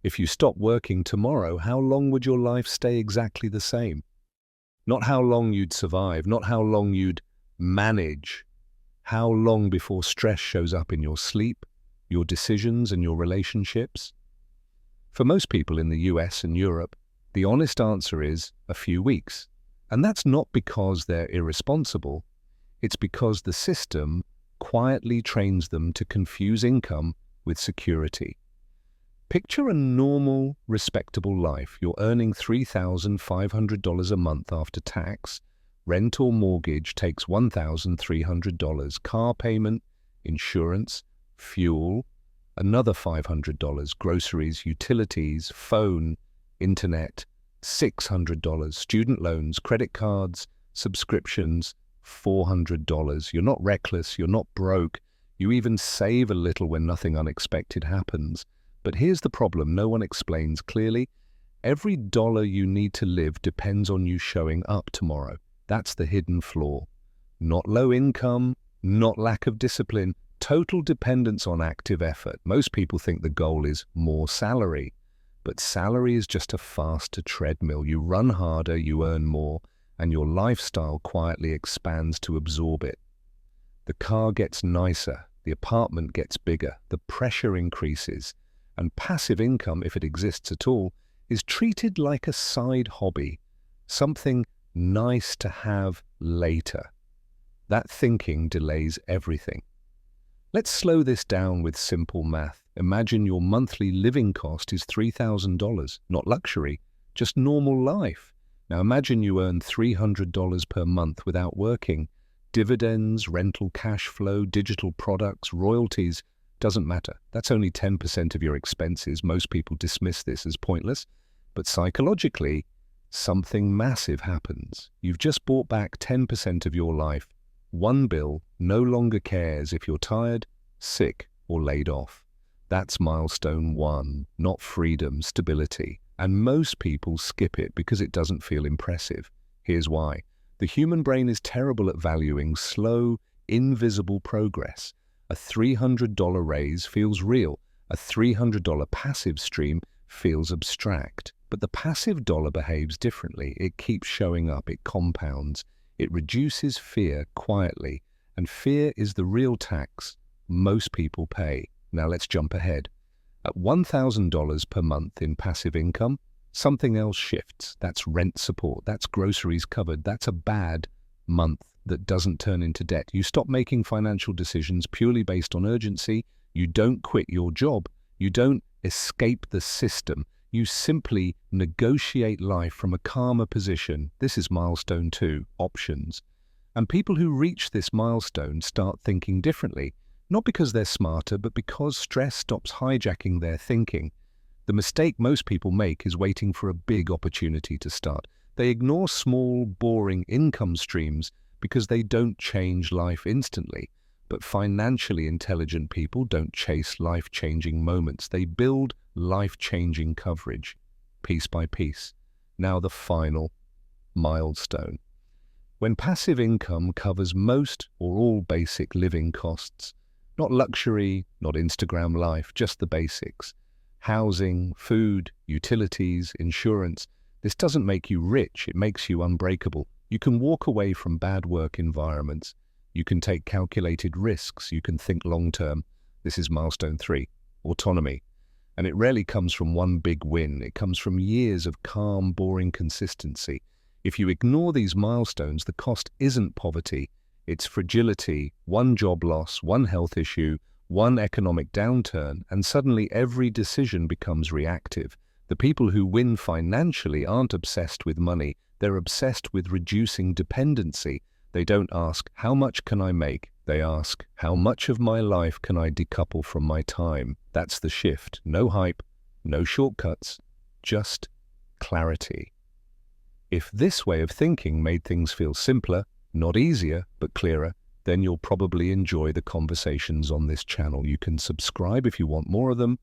If you stop working tomorrow, how long would your life stay exactly the same? Not how long you'd survive, not how long you'd manage, how long before stress shows up in your sleep, your decisions, and your relationships? For most people in the US and Europe, the honest answer is a few weeks. And that's not because they're irresponsible. It's because the system quietly trains them to confuse income with security. Picture a normal, respectable life. You're earning $3,500 a month after tax. Rent or mortgage takes $1,300. Car payment, insurance, fuel, another $500. Groceries, utilities, phone, internet, $600. Student loans, credit cards, subscriptions, $400. You're not reckless, you're not broke. You even save a little when nothing unexpected happens. But here's the problem no one explains clearly. Every dollar you need to live depends on you showing up tomorrow. That's the hidden flaw. Not low income, not lack of discipline, total dependence on active effort. Most people think the goal is more salary. But salary is just a faster treadmill. You run harder, you earn more, and your lifestyle quietly expands to absorb it. The car gets nicer, the apartment gets bigger, the pressure increases, and passive income, if it exists at all, is treated like a side hobby, something nice to have later. That thinking delays everything. Let's slow this down with simple math. Imagine your monthly living cost is $3,000, not luxury, just normal life. Now imagine you earn $300 per month without working. Dividends, rental cash flow, digital products, royalties, doesn't matter. That's only 10% of your expenses. Most people dismiss this as pointless. But psychologically, something massive happens. You've just bought back 10% of your life. One bill no longer cares if you're tired, sick, or laid off. That's milestone one, not freedom, stability. And most people skip it because it doesn't feel impressive. Here's why. The human brain is terrible at valuing slow, invisible progress. A $300 raise feels real. A $300 passive stream feels abstract. But the passive dollar behaves differently. It keeps showing up. It compounds. It reduces fear quietly. And fear is the real tax most people pay. Now let's jump ahead. At $1,000 per month in passive income, something else shifts. That's rent support. That's groceries covered. That's a bad month that doesn't turn into debt. You stop making financial decisions purely based on urgency. You don't quit your job. You don't escape the system. You simply negotiate life from a calmer position. This is milestone 2, options. And people who reach this milestone start thinking differently, not because they're smarter, but because stress stops hijacking their thinking. The mistake most people make is waiting for a big opportunity to start. They ignore small, boring income streams because they don't change life instantly. But financially intelligent people don't chase life-changing moments. They build life-changing coverage, piece by piece. Now the final milestone. When passive income covers most or all basic living costs, not luxury, not Instagram life, just the basics. Housing, food, utilities, insurance. This doesn't make you rich, it makes you unbreakable. You can walk away from bad work environments. You can take calculated risks. You can think long-term. This is milestone 3, autonomy. And it rarely comes from one big win. It comes from years of calm, boring consistency. If you ignore these milestones, the cost isn't poverty. It's fragility, one job loss, one health issue, one economic downturn, and suddenly every decision becomes reactive. The people who win financially aren't obsessed with money. They're obsessed with reducing dependency. They don't ask, how much can I make? They ask, how much of my life can I decouple from my time? That's the shift. No hype, no shortcuts, just clarity. If this way of thinking made things feel simpler, not easier, but clearer, then you'll probably enjoy the conversations on this channel. You can subscribe if you want more of them.